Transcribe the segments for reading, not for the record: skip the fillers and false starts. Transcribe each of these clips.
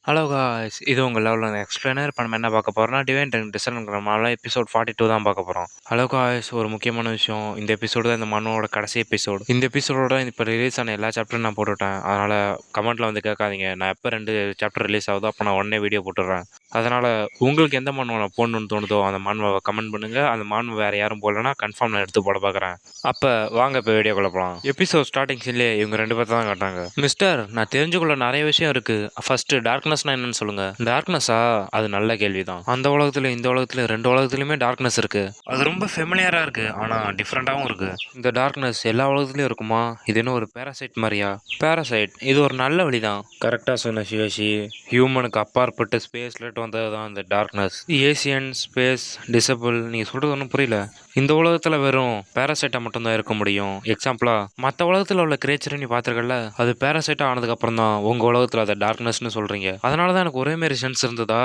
Hello guys, இது உங்கள் லெவலில் எக்ஸ்பிளைனர். இப்போ நம்ம என்ன பார்க்க போகிறோம்னா டிவைன் டைம் டிசன்கிற எபிசோட் 42 தான் பார்க்க போகிறோம். ஹலோ காய்ஸ், ஒரு முக்கியமான விஷயம். இந்த எபிசோடு தான் இந்த மனோட கடைசி எபிசோடு. இந்த எபிசோடோட இப்போ ரிலீஸ் ஆன எல்லா சாப்டரும் நான் போட்டுவிட்டேன். அதனால் கமெண்ட்டில் வந்து கேட்காதீங்க. நான் எப்போ 2 சாப்டர் ரிலீஸ் ஆகுதோ அப்போ நான் உடனே வீடியோ போட்டுடுறேன். அதனால் உங்களுக்கு எந்த மனோ நான் போடணும்னு தோணுதோ அந்த மான்வை கமெண்ட் பண்ணுங்கள். அந்த மான்வை வேறு யாரும் போடலன்னா கன்ஃபார்ம் நான் எடுத்து போட பார்க்குறேன். அப்போ வாங்க இப்போ வீடியோ போகலாம். எபிசோட் ஸ்டார்டிங் சீன்லேயே இவங்க 2 பேர் தான் காட்டாங்க. மிஸ்டர், நான் தெரிஞ்சுக்கொள்ள நிறைய விஷயம் இருக்குது. ஃபஸ்ட்டு டார்க்னஸ்னா என்னன்னு சொல்லுங்க. டார்க்னஸா? அது நல்ல கேள்விதான். அந்த உலகத்துல இந்த உலகத்துல 2 உலகத்துலயுமே டார்க்னஸ் இருக்கு. அது ரொம்ப ஃபெமிலியரா இருக்கு, ஆனா டிஃப்ரெண்டாவும் இருக்கு. இந்த டார்க்னஸ் எல்லா உலகத்துலயும் இருக்குமா? இது என்ன ஒரு பேராசைட் மாதிரியா? பேராசைட் இது ஒரு நல்ல வழிதான். கரெக்டா சொன்ன சிவசி. ஹியூமனுக்கு அப்பாற்பட்டு ஸ்பேஸ்ல வந்தது தான் இந்த டார்க்னஸ். Asian space disable. நீங்க சொல்றது ஒன்றும் புரியல. இந்த உலகத்துல வெறும் பேராசைட்டா மட்டும்தான் இருக்க முடியும். எக்ஸாம்பிளா மற்ற உலகத்துல உள்ள கிரேச்சரை நீ பார்த்துருக்கல, அது பேராசைட்டா ஆனதுக்கு அப்புறம் தான் உங்க உலகத்துல அதை டார்க்னஸ்னு சொல்றீங்க. அதனால தான் எனக்கு ஒரே மாதிரி சென்ஸ் இருந்ததா?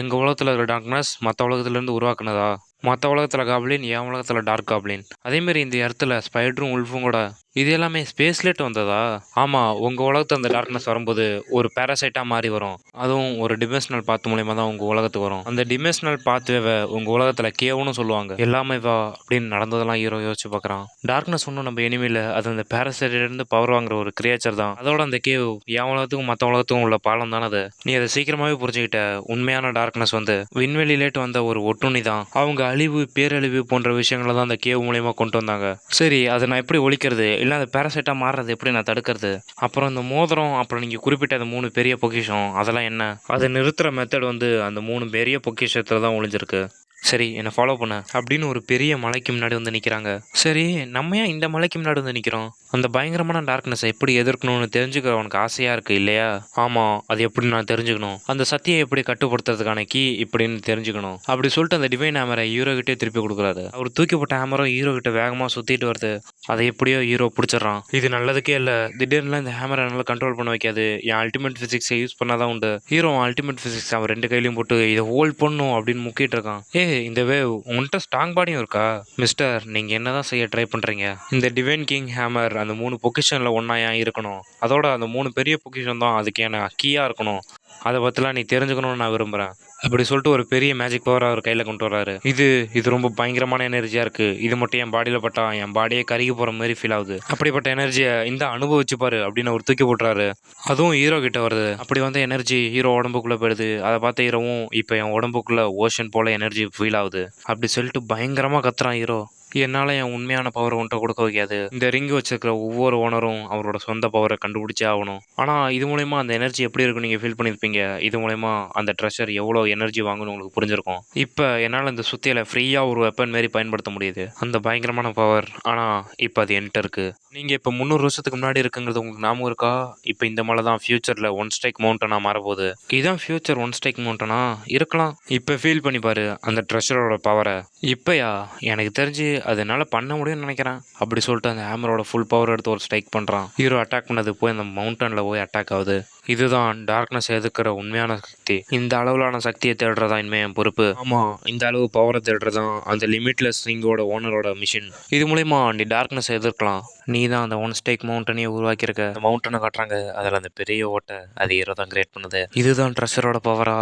எங்கள் உலகத்தில் இருக்கிற டார்க்னஸ் மற்ற உலகத்துலேருந்து உருவாக்குனதா? மற்ற உலகத்தில் காப்ளின், என் உலகத்தில் டார்க் காப்ளின். அதேமாரி இந்த இடத்துல ஸ்பைடரும் உல்ஃபும் கூட இது எல்லாமே ஸ்பேஸ்லேட் வந்ததா? ஆமாம், உங்கள் உலகத்து அந்த டார்க்னஸ் வரும்போது ஒரு பேராசைட்டாக மாறி வரும். அதுவும் ஒரு டிமென்ஷனல் பாத் மூலியமாக தான் உங்கள் உலகத்துக்கு வரும். அந்த டிமென்ஷனல் பாத்வேவை உங்கள் உலகத்தில் கேவுன்னு சொல்லுவாங்க. எல்லாமே வா அப்படின்னு நடந்ததெல்லாம் ஹீரோ யோசிச்சு பார்க்குறான். டார்க்னஸ் ஒன்றும் நம்ம எனிமியில், அது அந்த பேராசைட்டிலேருந்து பவர் வாங்குற ஒரு கிரியேச்சர் தான். அதோட அந்த கேவ் என் உலகத்துக்கும் மற்ற உலகத்துக்கும் உள்ள பாலம் தானே அது. நீ அதை சீக்கிரமாகவே புரிஞ்சுக்கிட்ட. உண்மையான டார்க்னஸ் வந்து விண்வெளியிலேட்டு வந்த ஒரு ஒட்டுண்ணி தான். அவங்க அழிவு பேரழிவு போன்ற விஷயங்களை தான் அந்த கேவ் மூலியமாக கொண்டு வந்தாங்க. சரி, அதை நான் எப்படி ஒழிக்கிறது? இல்லை அந்த பேராசைட்டாக மாறுறது எப்படி நான் தடுக்கிறது? அப்புறம் இந்த மோதிரம், அப்புறம் நீங்கள் குறிப்பிட்ட அந்த 3 பெரிய பொக்கிஷம், அதெல்லாம் என்ன? அதை நிறுத்துகிற மெத்தட் வந்து அந்த 3 பெரிய பொக்கிஷத்தில் தான் ஒளிஞ்சிருக்கு. சரி, என்னை ஃபாலோ பண்ண அப்படின்னு ஒரு பெரிய மலைக்கு முன்னாடி வந்து நிற்கிறாங்க. சரி, நம்ம ஏன் இந்த மலைக்கு முன்னாடி வந்து நிற்கிறோம்? அந்த பயங்கரமான டார்க்னஸை எப்படி எதிர்க்கணும்னு தெரிஞ்சுக்க உனக்கு ஆசையாக இருக்குது இல்லையா? ஆமாம், அது எப்படி நான் தெரிஞ்சுக்கணும். அந்த சக்தியை எப்படி கட்டுப்படுத்துறதுக்கான கீ இப்படின்னு தெரிஞ்சுக்கணும். அப்படி சொல்லிட்டு அந்த டிவைன் ஹேமரை ஹீரோ கிட்டே திருப்பி கொடுக்குறாரு. அவர் தூக்கிப்பட்ட ஹேமரும் ஹீரோ கிட்ட வேகமாக சுற்றிட்டு வருது. அதை எப்படியோ ஹீரோ பிடிச்சிடறான். இது நல்லதுக்கே இல்லை. திடீர்னு இந்த ஹேமரை என்னால் கண்ட்ரோல் பண்ண வைக்காது. என் அல்டிமேட் ஃபிசிக்ஸை யூஸ் பண்ணாதான் உண்டு. ஹீரோ அல்டிமேட் ஃபிசிக்ஸ் அவன் 2 கையிலையும் போட்டு இதை ஹோல்ட் பண்ணும் அப்படின்னு முக்கிட்டு இருக்கான். இந்த வேவ் உங்கள்கிட்ட ஸ்ட்ராங் பாடியும் இருக்கா? மிஸ்டர், நீங்கள் என்ன தான் செய்ய ட்ரை பண்ணுறீங்க? இந்த டிவைன் கிங் ஹேமர் அந்த 3 பொக்கிஷனில் ஒன்றா ஏன் இருக்கணும்? அதோட அந்த 3 பெரிய பொக்கிஷன் தான் அதுக்கு என்ன கீயாக இருக்கணும். அதை பற்றிலாம் நீ தெரிஞ்சுக்கணும்னு நான் விரும்புகிறேன். அப்படி சொல்லிட்டு ஒரு பெரிய மேஜிக் பவர் அவர் கையில் கொண்டு வர்றாரு. இது ரொம்ப பயங்கரமான எனர்ஜியாக இருக்குது. இது மட்டும் என் பாடியில் பட்டா என் பாடியே கருகி போகிற மாதிரி ஃபீல் ஆகுது. அப்படிப்பட்ட எனர்ஜியை இந்த அனுபவிச்சு பாரு அப்படின்னு அவர் தூக்கி போட்டுறாரு. அதுவும் ஹீரோ கிட்ட வருது. அப்படி வந்த எனர்ஜி ஹீரோ உடம்புக்குள்ளே போயிடுது. அதை பார்த்த ஹீரோவும் இப்போ என் உடம்புக்குள்ளே ஓஷன் போல் எனர்ஜி ஃபீல் ஆகுது அப்படி சொல்லிட்டு பயங்கரமாக கத்துறான் ஹீரோ. என்னால் என் உண்மையான பவரை உன்ட்ட கொடுக்க வைக்காது. இந்த ரிங்கு வச்சிருக்கிற ஒவ்வொரு ஓனரும் அவரோட சொந்த பவரை கண்டுபிடிச்சே ஆகணும். ஆனால் இது மூலயமா அந்த எனர்ஜி எப்படி இருக்கும் நீங்கள் ஃபீல் பண்ணியிருப்பீங்க. இது மூலயமா அந்த ட்ரெஷர் எவ்வளோ எனர்ஜி வாங்கணும்னு உங்களுக்கு புரிஞ்சிருக்கும். இப்போ என்னால் இந்த சுத்தியில் ஃப்ரீயாக ஒரு வெப்பன் மாரி பயன்படுத்த முடியுது. அந்த பயங்கரமான பவர். ஆனால் இப்போ அது என்கிட்ட இருக்குது. நீங்கள் இப்போ 300 வருஷத்துக்கு முன்னாடி இருக்குங்கிறது உங்களுக்கு ஞாபகம் இருக்கா? இப்போ இந்த மலை தான் ஃபியூச்சரில் ஒன் ஸ்ட்ரைக் மவுண்டனாக மாறப்போகுது. இதுதான் ஃபியூச்சர் ஒன் ஸ்ட்ரைக் மவுண்டனா இருக்கலாம். இப்போ ஃபீல் பண்ணி பாரு அந்த ட்ரெஷரோட பவரை. இப்போயா? எனக்கு தெரிஞ்சு அது என்னால் பண்ண முடியும்னு நினைக்கிறேன். அப்படி சொல்லிட்டு அந்த ஹேமரோட ஃபுல் பவர் எடுத்து ஒரு ஸ்ட்ரைக் பண்ணுறான். ஹீரோ அட்டாக் பண்ணது போய் அந்த மவுண்டனில் போய் அட்டாக் ஆகுது. இதுதான் டார்க்னஸ் எதிர்க்கிற உண்மையான சக்தி. இந்த அளவிலான சக்தியை தேடுறதா இனிமே என் பொறுப்பு. ஆமாம், இந்த அளவு பவரை தேடுறதான் அந்த லிமிட்லெஸ் ரிங்கோட ஓனரோட மிஷின். இது மூலயமா நீ டார்க்னஸ் எதிர்க்கலாம். நீ தான் அந்த ஒன் ஸ்டேக் மவுண்டனையே உருவாக்கியிருக்க. அந்த மவுண்டனை காட்டுறாங்க, அதில் அந்த பெரிய ஓட்டை அது ஹீரோ தான் கிரியேட் பண்ணுது. இதுதான் ட்ரெஷரோட பவரா?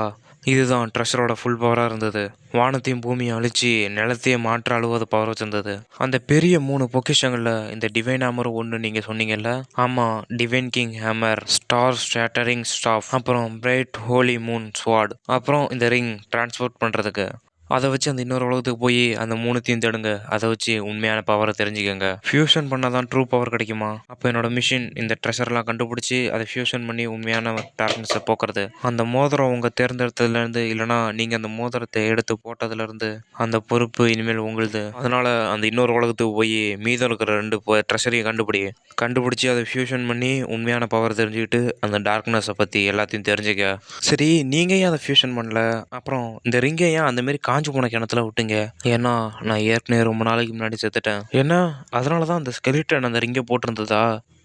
இதுதான் ட்ரெஷரோட ஃபுல் பவராக இருந்தது. வானத்தையும் பூமியை அழிச்சு நிலத்தையே மாற்ற அழுவது பவர் வச்சிருந்தது. அந்த பெரிய 3 பொக்கிஷங்களில் இந்த டிவைன் ஹேமரும் ஒன்று நீங்கள் சொன்னீங்கல்ல? ஆமாம், divine king hammer, star stuttering staff, அப்புறம் பிரைட் ஹோலி மூன் ஸ்வாட், அப்புறம் இந்த ரிங் டிரான்ஸ்போர்ட் பண்ணுறதுக்கு. அதை வச்சு அந்த இன்னொரு உலகத்துக்கு போய் அந்த 3த்தையும் தேடுங்க. அதை வச்சு உண்மையான பவரை தெரிஞ்சுக்கங்க. ஃபியூஷன் பண்ணால் தான் ட்ரூ பவர் கிடைக்குமா? அப்போ என்னோட மிஷின் இந்த ட்ரெஷர்லாம் கண்டுபிடிச்சி அதை ஃபியூஷன் பண்ணி உண்மையான டார்க்னஸை போக்குறது. அந்த மோதிரம் உங்கள் தேர்ந்தெடுத்ததுலேருந்து, இல்லைனா நீங்கள் அந்த மோதிரத்தை எடுத்து போட்டதுலேருந்து அந்த பொறுப்பு இனிமேல் உங்களுது. அதனால் அந்த இன்னொரு உலகத்துக்கு போய் மீதம் இருக்கிற 2 ட்ரெஷரையும் கண்டுபிடிச்சி அதை ஃபியூஷன் பண்ணி உண்மையான பவர் தெரிஞ்சுக்கிட்டு அந்த டார்க்னஸை பற்றி எல்லாத்தையும் தெரிஞ்சுக்க. சரி, நீங்கள் ஏன் அதை ஃபியூஷன் பண்ணல? அப்புறம் இந்த ரிங்கை ஏன் அந்தமாரி காஞ்சு போன கிணத்துல விட்டுங்க? ஏன்னா நான் ஏற்கனவே ரொம்ப நாளைக்கு முன்னாடி செத்துட்டேன். ஏன்னா அதனால தான் அந்த ஸ்கெலிட்டன் அந்த ரிங்கை போட்டிருந்ததா?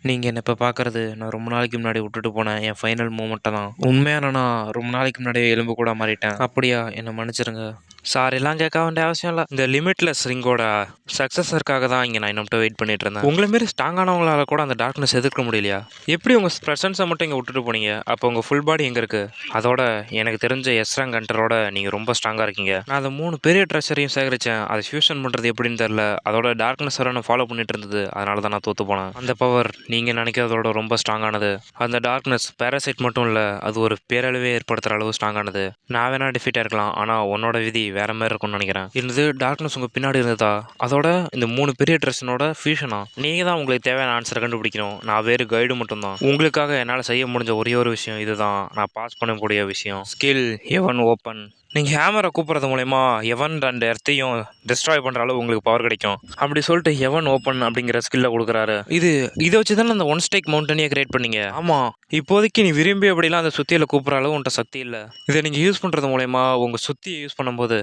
நீங்கள் என்ன இப்போ பார்க்குறது நான் ரொம்ப நாளைக்கு முன்னாடி விட்டுட்டு போனேன் என் ஃபைனல் மூமெண்ட்டை தான். உண்மையான நான் ரொம்ப நாளைக்கு முன்னாடியே எலும்பு கூட மாறிட்டேன். அப்படியா, என்னை மன்னிச்சிருங்க. சாரிலாம் கேட்க வேண்டிய அவசியம் இல்லை. இந்த லிமிட்லெஸ் ரிங்கோட சக்ஸஸருக்காக தான் இங்கே நான் இன்னும் வெயிட் பண்ணிட்டு இருந்தேன். உங்களை மாரி ஸ்ட்ராங்கானவங்களால கூட அந்த டார்க்னஸ் எதிர்க்க முடியலையா? எப்படி உங்கள் ப்ரெசன்ஸை மட்டும் இங்கே விட்டுட்டு போனீங்க? அப்போ உங்கள் ஃபுல் பாடி எங்கே இருக்குது? அதோட எனக்கு தெரிஞ்ச எஸ்ராங் கண்டரோட நீங்கள் ரொம்ப ஸ்ட்ராங்காக இருக்கீங்க. நான் அந்த 3 பெரிய ட்ரெஷரையும் சேகரித்தேன். அதை ஃபியூஷன் பண்ணுறது எப்படின்னு தெரில. அதோட டார்க்னஸ் நான் ஃபாலோ பண்ணிட்டு இருந்தது. அதனால தான் நான் தோற்று போனேன். அந்த பவர் நீங்கள் நினைக்கிறதோட ரொம்ப ஸ்ட்ராங்கானது. அந்த டார்க்னஸ் பேராசைட் மட்டும் இல்லை, அது ஒரு பேரழிவே ஏற்படுத்துகிற அளவு ஸ்ட்ராங்கானது. நான் வேணா டிஃபீட்டாக இருக்கலாம், ஆனால் உன்னோட விதி வேற மாதிரி இருக்கும்னு நினைக்கிறேன். இருந்தது டார்க்னஸ் உங்கள் பின்னாடி இருந்ததா? அதோட இந்த 3 பெரிய ட்ரெஸ்ஸனோட ஃபியூஷனா? நீங்கள் தான் உங்களுக்கு தேவையான ஆன்சரை கண்டுபிடிக்கணும். நான் வேறு கைடு மட்டும்தான். உங்களுக்காக என்னால் செய்ய முடிஞ்ச ஒரே ஒரு விஷயம் இதுதான். நான் பாஸ் பண்ணக்கூடிய விஷயம் ஸ்கில் எவன் ஓப்பன். நீங்கள் ஹேமரை கூப்பிட்றது மூலயமா எவன் அண்ட் எர்த்தையும் டிஸ்ட்ராய் பண்ணுற அளவு உங்களுக்கு பவர் கிடைக்கும். அப்படி சொல்லிட்டு எவன் ஓப்பன் அப்படிங்கிற ஸ்கில்லை கொடுக்குறாரு. இதை வச்சு தானே அந்த ஒன் ஸ்டேக் மவுண்டனையே கிரியேட் பண்ணீங்க. ஆமாம், இப்போதைக்கு நீ விரும்பி அப்படிலாம் அந்த சுத்தியில் கூப்பிட்ற அளவு உன்ட்ட சக்தி இல்லை. இதை நீங்கள் யூஸ் பண்ணுறது மூலயமா உங்கள் சுத்தியை யூஸ் பண்ணும்போது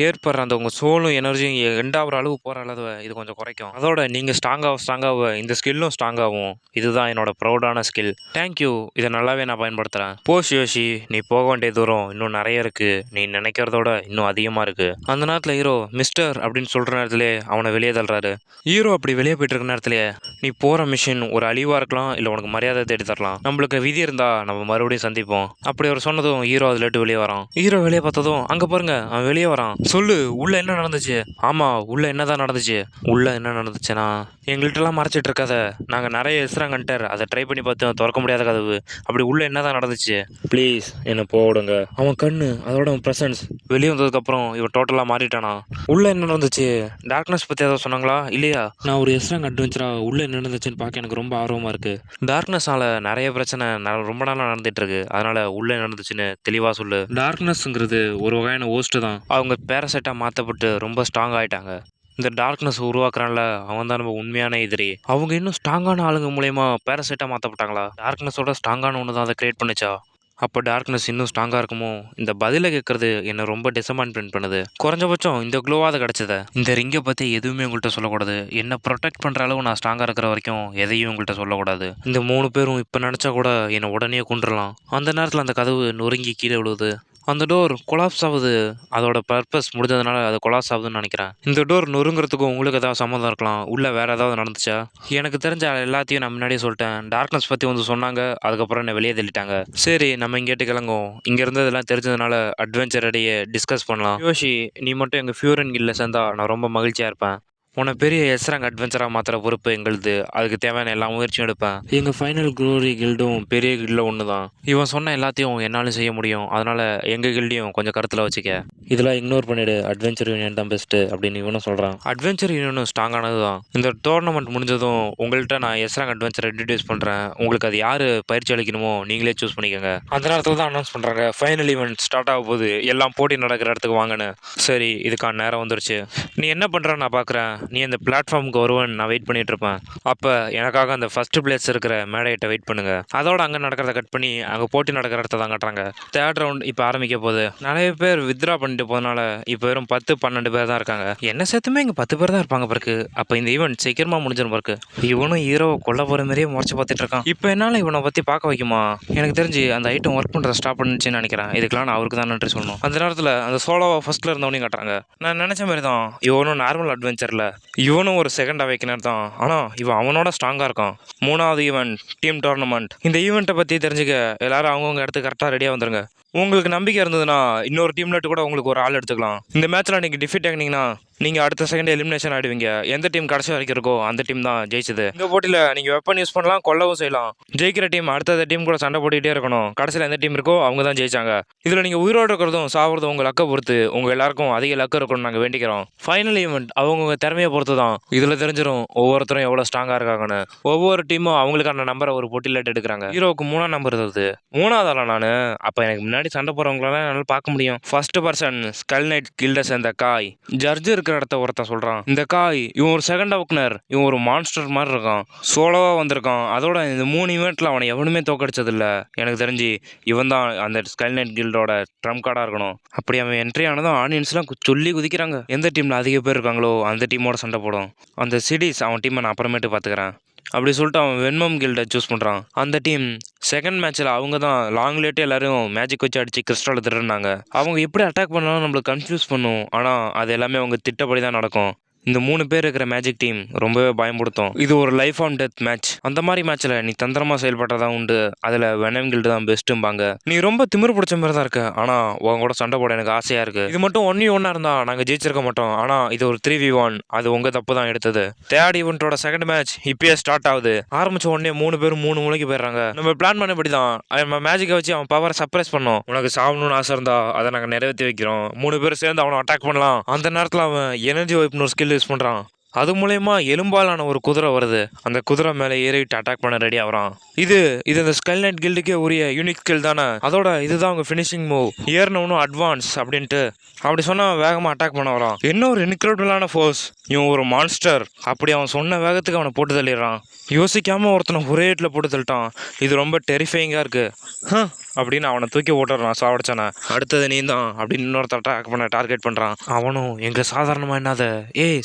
ஏற்படுற அந்த உங்கள் சோலும் எனர்ஜியும் எண்டாகிற அளவு போகிற அளவு இது கொஞ்சம் குறைக்கும். அதோட நீங்கள் ஸ்ட்ராங்காக இந்த ஸ்கில்லும் ஸ்ட்ராங்காகும். இதுதான் என்னோட ப்ரௌடான ஸ்கில். தேங்க்யூ, இதை நல்லாவே நான் பயன்படுத்துகிறேன். யோஷி, நீ போக வேண்டிய தூரம் இன்னும் நிறைய இருக்குது. நீ நினைக்கிறதோட இன்னும் அதிகமாக இருக்குது. அந்த நேரத்தில் ஹீரோ மிஸ்டர் அப்படின்னு சொல்கிற நேரத்திலே அவனை வெளியே தள்ளுறாரு. ஹீரோ அப்படி வெளியே போயிட்டு இருக்க நேரத்திலே நீ போகிற மிஷின் ஒரு அழிவாக இருக்கலாம், இல்லை உனக்கு மரியாதை தேடி தரலாம். நம்மளுக்கு விதி இருந்தால் நம்ம மறுபடியும் சந்திப்போம். அப்படி அவர் சொன்னதும் ஹீரோ அதில் விட்டு வெளியே வரான். ஹீரோ வெளியே பார்த்ததும் அங்கே பாருங்க அவன் வெளியே வரான். சொல்லு, உள்ள என்ன நடந்துச்சு? ஆமா, உள்ள என்னதான் நடந்துச்சு? உள்ள என்ன நடந்துச்சுன்னா எங்கள்கிட்டலாம் மறைச்சிட்டு இருக்காத. நாங்கள் நிறைய எஸ்ராங்கன்ட்டர் அதை ட்ரை பண்ணி பார்த்தோம், திறக்க முடியாத கதவு. அப்படி உள்ள என்னதான் நடந்துச்சு? ப்ளீஸ் என்ன போடுங்க. அவன் கண்ணு அதோட அவன் ப்ரெசன்ஸ் வெளியே வந்ததுக்கப்புறம் இவன் டோட்டலாக மாறிட்டானா? உள்ள என்ன நடந்துச்சு? டார்க்னஸ் பற்றி ஏதாவது சொன்னாங்களா? இல்லையா? நான் ஒரு எஸ்ராங் அட்வென்ச்சரா உள்ள என்ன நடந்துச்சுன்னு பார்க்க எனக்கு ரொம்ப ஆர்வமாக இருக்கு. டார்க்னஸ்னால நிறைய பிரச்சனை ரொம்ப நாளாக நடந்துட்டு இருக்கு. அதனால உள்ள என்ன நடந்துச்சுன்னு தெளிவாக சொல்லு. டார்க்னஸ்ங்கிறது ஒரு வகையான ஓஸ்ட் தான். அவங்க பேரசைட்டாக மாற்றப்பட்டு ரொம்ப ஸ்ட்ராங் ஆகிட்டாங்க. இந்த டார்க்னஸ் உருவாக்குறான்ல அவன் தான் நம்ம உண்மையான எதிரி. அவங்க இன்னும் ஸ்ட்ராங்கான ஆளுங்க மூலயமா பேரசைட்டாக மாற்றப்பட்டாங்களா? டார்க்னஸோட ஸ்ட்ராங்கான ஒன்று தான் அதை கிரியேட் பண்ணிச்சா? அப்போ டார்க்னஸ் இன்னும் ஸ்ட்ராங்காக இருக்குமோ? இந்த பதிலை கேட்கறது என்னை ரொம்ப டிசப்பாயின்மெண்ட் பண்ணுது. குறைஞ்சபட்சம் இந்த க்ளோவாக கிடச்சத. இந்த ரிங்கை பற்றி எதுவுமே உங்கள்கிட்ட சொல்லக்கூடாது. என்னை ப்ரொடெக்ட் பண்ணுற அளவு நான் ஸ்ட்ராங்காக இருக்கிற வரைக்கும் எதையும் உங்கள்கிட்ட சொல்லக்கூடாது. இந்த 3 பேரும் இப்போ நினச்சா கூட என்னை உடனே கொண்டுடலாம். அந்த நேரத்தில் அந்த கதவு நொறுங்கி கீழே விழுவுது. அந்த டோர் கொலாப்ஸ் ஆகுது. அதோட பர்பஸ் முடிஞ்சதுனால அது கொலாப்ஸ் ஆகுதுன்னு நினைக்கிறேன். இந்த டோர் நொறுங்கிறதுக்கும் உங்களுக்கு ஏதாவது சம்மந்தம் இருக்கலாம். உள்ள வேற ஏதாவது நடந்துச்சா? எனக்கு தெரிஞ்ச எல்லாத்தையும் நான் முன்னாடியே சொல்லிட்டேன். டார்க்னஸ் பற்றி வந்து சொன்னாங்க, அதுக்கப்புறம் என்ன வெளியே தள்ளிட்டாங்க. சரி, நம்ம இங்கேட்டு கிளங்குவோம். இங்க இருந்ததெல்லாம் தெரிஞ்சதுனால அட்வென்ச்சர் இடையே டிஸ்கஸ் பண்ணலாம். யோஷி, நீ மட்டும் எங்கள் ஃபியூரன் கில்ல சேர்ந்தா நான் ரொம்ப மகிழ்ச்சியாக இருப்பேன். உன்னை பெரிய எஸ்ராங் அட்வென்ச்சராக மாற்றுற பொறுப்பு எங்களுது. அதுக்கு தேவையான எல்லா முயற்சியும் எடுப்பேன். எங்கள் ஃபைனல் க்ளோரி கில்டும் பெரிய கில்டில் ஒன்று தான். இவன் சொன்ன எல்லாத்தையும் என்னாலும் செய்ய முடியும். அதனால் எங்கள் கில்டையும் கொஞ்சம் கருத்தில் வச்சுக்க. இதெல்லாம் இக்னோர் பண்ணிவிடு. அட்வென்ச்சர் யூனியன் தான் பெஸ்ட்டு அப்படின்னு இவனும் சொல்கிறான். அட்வென்ச்சர் யூனியனும் ஸ்ட்ராங்கானது தான். இந்த டோர்னமெண்ட் முடிஞ்சதும் உங்கள்கிட்ட நான் எஸ்ராங் அட்வென்ச்சரை இன்ட்ரடியூஸ் பண்ணுறேன். உங்களுக்கு அது யார் பயிற்சி அளிக்கணுமோ நீங்களே சூஸ் பண்ணிக்கோங்க. அந்த நேரத்தில் தான் அனௌன்ஸ் பண்ணுறாங்க ஃபைனல் ஈவெண்ட் ஸ்டார்ட் ஆக போகுது, எல்லாம் போட்டி நடக்கிற இடத்துக்கு வாங்கன்னு. சரி, இதுக்கான நேரம் வந்துருச்சு. நீ என்ன பண்ணுற நான் பார்க்குறேன். நீ அந்த பிளாட்ஃபார்முக்கு வருவேன் நான் வெயிட் பண்ணிட்டு இருப்பேன். அப்போ எனக்காக அந்த ஃபர்ஸ்ட் பிளேஸ் இருக்கிற மேடையிட்ட வெயிட் பண்ணுங்க. அதோட அங்கே நடக்கிறத கட் பண்ணி அங்கே போட்டி நடக்கிற இடத்த தான் காட்டுறாங்க. தேர்ட் ரவுண்ட் இப்போ ஆரம்பிக்க போகுது. நிறைய பேர் வித்ரா பண்ணிட்டு போதனால இப்போ வெறும் 10-12 பேர் தான் இருக்காங்க. என்ன சேர்த்துமே இங்கே 10 பேர் தான் இருப்பாங்க பிறகு. அப்போ இந்த ஈவெண்ட் சீக்கிரமா முடிஞ்சிடும் பிறகு. இவனும் ஹீரோவை கொல்ல போகிற மாதிரியே முறைச்சு பார்த்துட்டு இருக்கான். இப்போ என்னால் இவனை பற்றி பார்க்க வைக்குமா? எனக்கு தெரிஞ்சு அந்த ஐட்டம் ஒர்க் பண்ணுறத ஸ்டாப் பண்ணுச்சுன்னு நினைக்கிறேன். இதுக்கெல்லாம் நான் அவருக்கு தான் நன்றி சொல்லணும். அந்த நேரத்தில் அந்த சோலோவை ஃபர்ஸ்ட்ல இருந்தவனையும் காட்டுறாங்க. நான் நினச்ச மாதிரி தான் இவனும் நார்மல் அட்வென்ச்சரில் இவனும் ஒரு செகண்ட் அவைக்கினர் தான். ஆனால் இவன் அவனோட ஸ்ட்ராங்காக இருக்கான். 3வது ஈவெண்ட் டீம் டோர்னமெண்ட். இந்த ஈவெண்ட்டை பற்றி தெரிஞ்சுக்க எல்லாரும் அவங்கவுங்க இடத்துக்கு கரெக்டாக ரெடியாக வந்துருங்க. உங்களுக்கு நம்பிக்கை இருந்ததுன்னா இன்னொரு டீம்லேட்டு கூட உங்களுக்கு ஒரு ஆள் எடுத்துக்கலாம். இந்த மேட்ச்சில் நீங்கள் டிஃபீட் ஆகினீங்கன்னா நீங்கள் அடுத்த செகண்ட் எலிமினேஷன் ஆகிடுவீங்க. எந்த டீம் கடைசி வரைக்கும் இருக்கோ அந்த டீம் தான் ஜெயிச்சது. இந்த போட்டியில் நீங்கள் வெப்பன் யூஸ் பண்ணலாம், கொல்லவும் செய்யலாம். ஜெயிக்கிற டீம் அடுத்த டீம் கூட சண்டை போட்டுக்கிட்டே இருக்கணும். கடைசியில் எந்த டீம் இருக்கோ அவங்க தான் ஜெயிச்சாங்க. இதில் நீங்கள் உயிரோடு இருக்கிறதும் சாப்பிட்றதும் உங்கள் லக்கை பொறுத்து. உங்கள் எல்லாருக்கும் அதிக லக்கு இருக்கணும்னு நாங்கள் வேண்டிக்கிறோம். ஃபைனல் ஈவெண்ட் அவங்கவுங்க திறமையை பொறுத்து தான். இதில் தெரிஞ்சிடும் ஒவ்வொருத்தரும் எவ்வளோ ஸ்ட்ராங்காக இருக்காங்கன்னு. ஒவ்வொரு டீமும் அவங்களுக்கான நம்பரை ஒரு போட்டியில் எடுக்கிறாங்க. ஹீரோவுக்கு 3ஆம் நம்பர் இருக்குது. 3ஆவதால நான் அப்போ எனக்கு முன்னாடி சண்டை போகிறவங்களெல்லாம் என்னால் பார்க்க முடியும். ஃபர்ஸ்ட் பர்சன் ஸ்கல் நைட் கில்டை சேர்ந்த காய். ஜட்ஜு இருக்கிற இடத்த ஒருத்தன் சொல்கிறான். இந்த காய் இவன் ஒரு செகண்ட் அவுக்னர். இவன் ஒரு மான்ஸ்டர் மாதிரி இருக்கான். சோலோவாக வந்திருக்கான். அதோட இந்த 3 ஈவெண்ட்டில் அவனை எவனுமே தோக்கடிச்சதில்லை. எனக்கு தெரிஞ்சு இவன் தான் அந்த ஸ்கல் நைட் கில்டோட ட்ரம் கார்டாக இருக்கணும். அப்படி அவன் என்ட்ரி ஆனதும் ஆடியன்ஸ்லாம் சொல்லி குதிக்கிறாங்க. எந்த டீமில் அதிக பேர் இருக்காங்களோ அந்த டீமோட சண்டை போடும். அந்த சிடிஸ் அவன் டீமை நான் அப்புறமேட்டு பார்த்துக்கிறேன். அப்படி சொல்லிட்டு அவன் வெண்மம் கில்டை சூஸ் பண்ணுறான். அந்த டீம் செகண்ட் மேட்ச்சில் அவங்க தான் லாங் லேட்டே எல்லாரும் மேஜிக் வச்சு அடித்து கிறிஸ்டால் திருடினாங்க. அவங்க எப்படி அட்டாக் பண்ணாலும் நம்மளுக்கு கன்ஃபியூஸ் பண்ணும். ஆனால் அது எல்லாமே அவங்க திட்டப்படி தான் நடக்கும். இந்த 3 பேர் இருக்கிற மேஜிக் டீம் ரொம்பவே பயன்படுத்தும். இது ஒரு லைஃப் ஆன் டெத் மேட்ச். அந்த மாதிரி மேட்ச்சில் நீ தந்திரமாக செயல்பட்டதா உண்டு. அதில் வெனம் கில்டு தான் பெஸ்ட்டும்பாங்க. நீ ரொம்ப திமிரு பிடிச்ச மாதிரி தான் இருக்க. ஆனால் உன் கூட சண்டை போட எனக்கு ஆசையாக இருக்குது. இது மட்டும் 1v1 இருந்தால் நாங்கள் ஜெயிச்சிருக்க மாட்டோம். ஆனால் இது ஒரு 3v1. அது உங்கள் தப்பு தான் எடுத்தது. தேர்ட் ஈவெண்ட்டோட செகண்ட் மேட்ச் இப்பயே ஸ்டார்ட் ஆகுது. ஆரம்பிச்ச உடனே 3 பேரும் 3 மூலைக்கு போயிடுறாங்க. நம்ம பிளான் பண்ணபடி தான் நம்ம மேஜிக்கை வச்சு அவன் பவரை சர்ப்ரைஸ் பண்ணோம். உனக்கு சாகணும்னு ஆசை இருந்தா அதை நாங்கள் நிறைவேற்றி வைக்கிறோம். 3 பேர் சேர்ந்து அவனை அட்டாக் பண்ணலாம். அந்த நேரத்தில் அவன் எனர்ஜி வைப்னு ஒரு ஸ்கில் யூஸ் பண்ணுறான். அது மூலயமா எலும்பாலான ஒரு குதிரை வருது. அந்த குதிரை மேலே ஏறிட்டு அட்டாக் பண்ண ரெடி ஆகிறான். இது இந்த ஸ்கை நைட் கில்டுக்கே உரிய யூனிக் ஸ்கில் தானே. அதோட இதுதான் அவங்க ஃபினிஷிங் மூவ். ஏறினவனும் அட்வான்ஸ் அப்படின்ட்டு அப்படி சொன்னால் வேகமாக அட்டாக் பண்ண வரான். என்ன ஒரு இன்க்ரெடிபிளான ஃபோர்ஸ். இவன் ஒரு மான்ஸ்டர். அப்படி அவன் சொன்ன வேகத்துக்கு அவனை போட்டு தள்ளிடுறான். யோசிக்காமல் ஒருத்தனை ஒரே இடத்துல போட்டு தள்ளிட்டான். இது ரொம்ப டெரிஃபைங்காக இருக்குது அப்படின்னு அவனை தூக்கி ஓட்டுறான். சாவடிச்சானே அடுத்தது நீ தான் அப்படின்னு இன்னொருத்த அட்டாக் பண்ண டார்கெட் பண்ணுறான். அவனும் எங்கள் சாதாரணமாக என்னது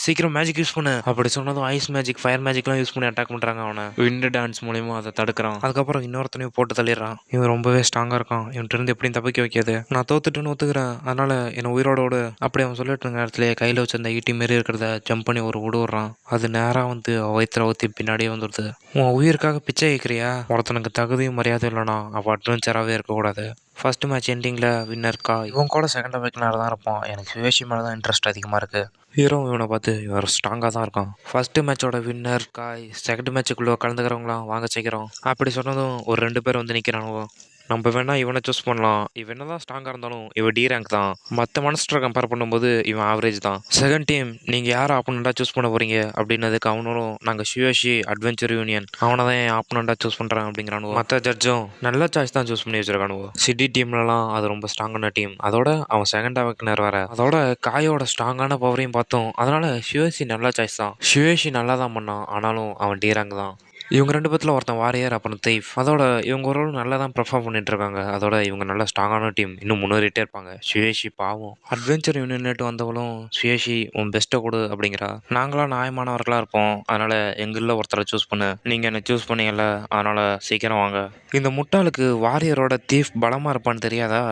சீக்கிரம் மேஜிக் யூஸ் பண்ணு அப்படி சொன்னதும் ஐஸ் மேஜிக் ஃபயர் மேஜிக்லாம் யூஸ் பண்ணி அட்டாக் பண்ணுறாங்க. அவனை விண்டு டான்ஸ் மூலியமா அதை தடுக்கிறான். அதுக்கப்புறம் இன்னொருத்தனையும் போட்டு தள்ளிடுறான். இவன் ரொம்பவே ஸ்ட்ராங்காக இருக்கான். இவன்ட்டு இருந்து எப்படியும் தப்பிக்க வைக்காது. நான் தோத்துட்டுன்னு ஒத்துக்கிறேன். அதனால என்னை உயிரோட விடு அப்படி அவன் சொல்லிட்டு இருந்த இடத்துல கையில் வச்சு அந்த ஈட்டி மாரி இருக்கிறத ஜம்ப் பண்ணி ஒரு விடுறான். அது நேராக வந்து வயிற்றுல ஊற்றி பின்னாடியே வந்துடுது. உன் உயிருக்காக பிச்சை வைக்கிறியா? ஒருத்தனுக்கு தகுதியும் மரியாதை இல்லைனா அவள் அட்வென்ச்சராகவே இருக்கக்கூடாது. ஃபர்ஸ்ட் மேட்ச் எண்டிங்கில் வின்னர்க்கா இவன் கூட செகண்ட் வைக்கினார் தான் இருப்பான். எனக்கு சுவேஷி மேலே தான் இன்ட்ரெஸ்ட் அதிகமாக இருக்குது. ஹீரோ இவனை பார்த்து இவர் ஸ்ட்ராங்காக தான் இருக்கான். ஃபர்ஸ்ட் மேட்சோட வின்னர் காய் செகண்ட் மேட்சுக்குள்ளே கலந்துக்கிறவங்களாம் வாங்க சீக்கிரம் அப்படி சொன்னதும் ஒரு 2 பேர் வந்து நிற்கிறானுவோ. நம்ம வேணா இவனை சூஸ் பண்ணலாம். இவன் என்ன தான் ஸ்ட்ராங்காக இருந்தாலும் இவன் டி ரேங்க் தான். மற்ற மான்ஸ்டரை கம்பேர் பண்ணும்போது இவன் ஆவரேஜ் தான். செகண்ட் டீம் நீங்கள் யாரை ஆப்பனண்டாக சூஸ் பண்ண போகிறீங்க அப்படின்னதுக்கு அவனும் நாங்கள் ஷியோஷி அட்வென்ச்சர் யூனியன் அவனை தான் என் ஆப்பனண்டாக சூஸ் பண்ணுறான் அப்படிங்கிறானுவோ. மற்ற ஜட்ஜும் நல்ல சாய்ஸ் தான் சூஸ் பண்ணி வச்சிருக்கானுவோ. சிட்டி டீம்லலாம் அது ரொம்ப ஸ்ட்ராங்கான டீம். அதோட அவன் செகண்டாக வைக்கினார் வேற. அதோட காயோட ஸ்ட்ராங்கான பவரையும் பார்த்தோம். அதனால ஷியோஷி நல்ல சாய்ஸ் தான். ஷியோஷி நல்லா தான் பண்ணான். ஆனாலும் அவன் டி ரேங்க் தான். இவங்க 2 பேத்துல ஒருத்தன் வாரியர் அப்புறம் தெய்ஃப். அதோட இவங்க ஒரு நல்லா தான் பெர்ஃபார்ம் பண்ணிட்டு இருக்காங்க. அதோட இவங்க நல்ல ஸ்ட்ராங்கான டீம். இன்னும் முன்னேறிட்டே இருப்பாங்க. சுயேஷி பாவம் அட்வென்ச்சர் யூனியன்ட்டு வந்தவளும் சுயேஷி உன் பெஸ்ட்டை கொடு அப்படிங்கிறா. நாங்களாம் நியாயமானவர்களாக இருப்போம். அதனால எங்களில் ஒருத்தரை சூஸ் பண்ணு. நீங்கள் என்னை சூஸ் பண்ணீங்கல்ல அதனால சீக்கிரம் வாங்க. இந்த முட்டாளுக்கு வாரியரோட தீஃப் பலமாக இருப்பான்னு தெரியாதா?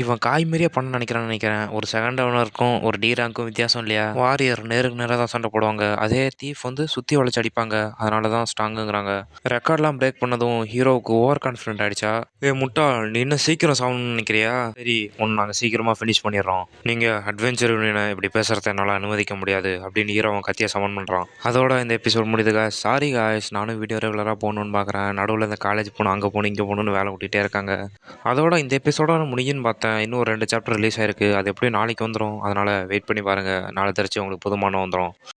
இவன் காய்மாரியே பண்ண நினைக்கிறேன். ஒரு செகண்ட் ஓனருக்கும் ஒரு டி ரேங்க்கும் வித்தியாசம் இல்லையா? வாரியர் நேருக்கு நேராக தான் சண்டை போடுவாங்க. அதே தீஃப் வந்து சுற்றி வளைச்சு அடிப்பாங்க. அதனால தான் ஸ்ட்ராங்குங்கிறாங்க. ரெக்கார்ட்லாம் பிரேக் பண்ணதும் ஹீரோவுக்கு ஓவர் கான்ஃபிடென்ட் ஆயிடுச்சா? முட்டாள் நீ இன்னும் சீக்கிரம் சாகணும்னு நினைக்கிறியா? சரி ஒன்று நாங்கள் சீக்கிரமாக ஃபினிஷ் பண்ணிடுறோம். நீங்கள் அட்வென்ச்சர் யூனியனை இப்படி பேசுகிறத என்னால் அனுமதிக்க முடியாது அப்படின்னு ஹீரோ அவன் கத்தியை சமன் பண்ணுறான். அதோட இந்த எபிசோட் முடியுதுங்க. சாரி காய்ஸ், நானும் வீடியோ ரெகுலராக போகணுன்னு பார்க்குறேன். நடுவில் இந்த காலேஜ் போகணும் அங்கே போகணும் இங்கே போகணுன்னு வேலை விட்டுட்டே இருக்காங்க. அதோட இந்த எபிசோட முடியுன்னு பார்த்தேன். இன்னும் ஒரு 2 சாப்டர் ரிலீஸ் ஆயிருக்கு. அது எப்படியும் நாளைக்கு வந்துடும். அதனால் வெயிட் பண்ணி பாருங்கள். நாளை தெரிச்சு உங்களுக்கு புதுமான வந்துடும்.